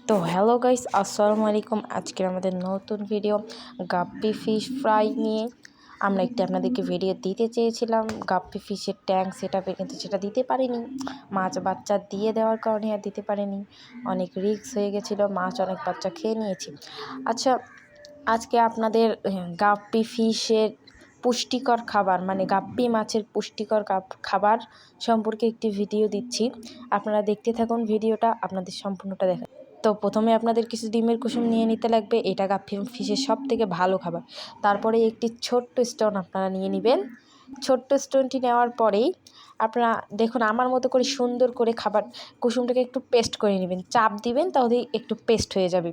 তো hello guys, আসসালামু আলাইকুম। আজকের আমাদের নতুন ভিডিও গাপ্পি ফিশ ফ্রাই নিয়ে। আমরা একটি আপনাদেরকে ভিডিও দিতে চেয়েছিলাম গাপ্পি ফিশের ট্যাঙ্ক সেটআপে, কিন্তু সেটা দিতে পারিনি। মাছ বাচ্চা দিয়ে দেওয়ার কারণে আর দিতে পারিনি, অনেক রিস্ক হয়ে গেছিলো, মাছ অনেক বাচ্চা খেয়ে নিয়েছি। আচ্ছা, আজকে আপনাদের গাপ্পি ফিশের পুষ্টিকর খাবার মানে গাপ্পি মাছের পুষ্টিকর খাবার সম্পর্কে একটি ভিডিও দিচ্ছি। আপনারা দেখতে থাকুন ভিডিওটা, আপনাদের সম্পূর্ণটা দেখা। তো প্রথমে আপনাদের কিছু ডিমের কুসুম নিয়ে নিতে লাগবে, এটা গাপ্পি ফিশের সব থেকে ভালো খাবার। তারপরে একটি ছোট্ট স্টোন আপনারা নিয়ে নেবেন। ছোট্ট স্টোনটি নেওয়ার পরেই আপনারা দেখুন আমার মতো করে সুন্দর করে খাবার কুসুমটাকে একটু পেস্ট করে নেবেন, চাপ দিবেন তাহলে একটু পেস্ট হয়ে যাবে।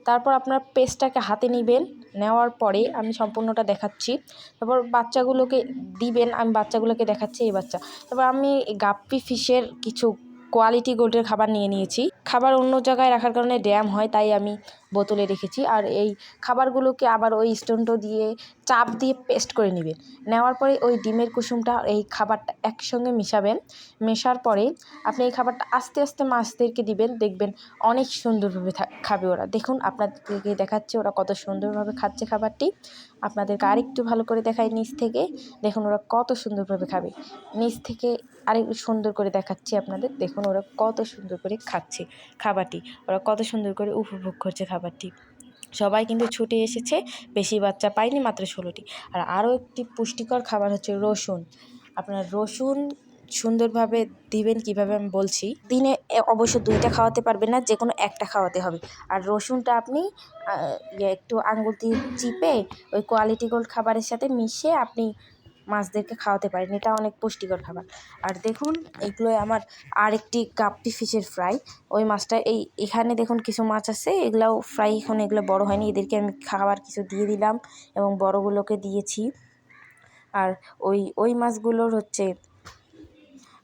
তারপর আপনার পেস্টটাকে হাতে নেবেন, নেওয়ার পরে আমি সম্পূর্ণটা দেখাচ্ছি। তারপর বাচ্চাগুলোকে দিবেন, আমি বাচ্চাগুলোকে দেখাচ্ছি এই বাচ্চা। তারপর আমি গাপ্পি ফিশের কিছু কোয়ালিটি গোল্ডের খাবার নিয়ে নিয়েছি। খাবার অন্য জায়গায় রাখার কারণে ড্যাম হয়, তাই আমি বোতলে রেখেছি। আর এই খাবারগুলোকে আবার ওই স্টোনটা দিয়ে চাপ দিয়ে পেস্ট করে নেবেন। নেওয়ার পরে ওই ডিমের কুসুমটা এই খাবারটা একসঙ্গে মিশাবেন। মেশার পরে আপনি এই খাবারটা আস্তে আস্তে মাছদেরকে দিবেন, দেখবেন অনেক সুন্দরভাবে খাবে ওরা। দেখুন আপনাদেরকে দেখাচ্ছে ওরা কত সুন্দরভাবে খাচ্ছে খাবারটি। আপনাদেরকে আরেকটু ভালো করে দেখাই নিচ থেকে, দেখুন ওরা কত সুন্দরভাবে খাবে। নিচ থেকে আরেকটু সুন্দর করে দেখাচ্ছি আপনাদের, দেখুন ওরা কত সুন্দর করে খাচ্ছে খাবারটি, ওরা কত সুন্দর করে উপভোগ করছে খাবারটি। সবাই কিন্তু ছুটে এসেছে, বেশি বাচ্চা পায়নি, মাত্র 16টি। আর আরও একটি পুষ্টিকর খাবার হচ্ছে রসুন। আপনার রসুন সুন্দরভাবে দিবেন, কিভাবে আমি বলছি। দিনে অবশ্য 2টা খাওয়াতে পারবেন না, যে কোনো একটা খাওয়াতে হবে। আর রসুনটা আপনি একটু আঙুল দিয়ে চিপে ওই কোয়ালিটি গোল্ড খাবারের সাথে মিশিয়ে আপনি মাছদেরকে খাওয়াতে পারেন, এটা অনেক পুষ্টিকর খাবার। আর দেখুন এগুলো আমার আরেকটি গাপ্পি ফিশের ফ্রাই। ওই মাছটা এখানে দেখুন কিছু মাছ আছে, এগুলাও ফ্রাই, এখন এগুলো বড় হয়নি, এদেরকে আমি খাবার কিছু দিয়ে দিলাম এবং বড়গুলোকে দিয়েছি। আর ওই মাছগুলোর হচ্ছে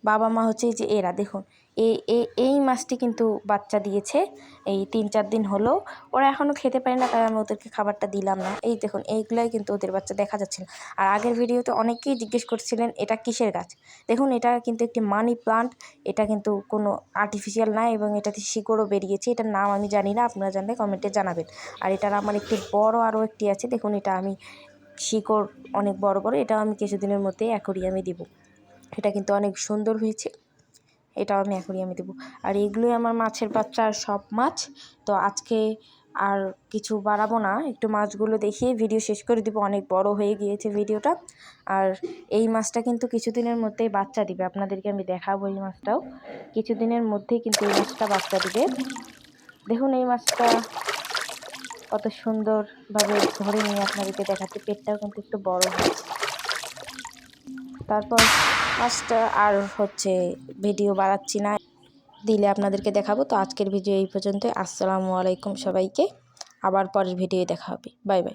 বাবা মা হচ্ছে এই যে এরা, দেখুন এই মাছটি কিন্তু বাচ্চা দিয়েছে এই 3-4 দিন হলো। ওরা এখনও খেতে পারে না, তাই আমি ওদেরকে খাবারটা দিলাম না। এই দেখুন এইগুলাই কিন্তু ওদের বাচ্চা, দেখা যাচ্ছে না। আর আগের ভিডিওতে অনেকেই জিজ্ঞেস করছিলেন এটা কিসের গাছ। দেখুন এটা কিন্তু একটি মানি প্লান্ট, এটা কিন্তু কোনো আর্টিফিশিয়াল না, এবং এটাতে শিকড়ও বেরিয়েছে। এটার নাম আমি জানি না, আপনারা জানলে কমেন্টে জানাবেন। আর এটার আমার একটি বড় আরও একটি আছে, দেখুন এটা আমি শিকড় অনেক বড় বড়, এটা আমি কিছুদিনের মধ্যেই অ্যাকোরিয়ামে দিব। এটা কিন্তু অনেক সুন্দর হয়েছে, এটাও আমি অ্যাকোরিয়ামে দেবো। আর এগুলোই আমার মাছের বাচ্চা আর সব মাছ। তো আজকে আর কিছু বাড়াবো না, একটু মাছগুলো দেখিয়ে ভিডিও শেষ করে দিব, অনেক বড় হয়ে গিয়েছে ভিডিওটা। আর এই মাছটা কিন্তু কিছুদিনের মধ্যেই বাচ্চা দিবে, আপনাদেরকে আমি দেখাবো। এই মাছটাও কিছুদিনের মধ্যেই কিন্তু এই মাছটা বাচ্চা দিবে। দেখুন এই মাছটা কত সুন্দরভাবে ধরে নিয়ে আপনাদেরকে দেখাচ্ছি, পেটটাও কিন্তু একটু বড় হয়েছে। তারপর মাছটা আর হচ্ছে ভিডিও বাড়াচ্ছি না, দিলে আপনাদেরকে দেখাবো। তো আজকের ভিডিও এই পর্যন্ত। আসসালামু আলাইকুম সবাইকে, আবার পরের ভিডিও দেখা হবে। Bye bye.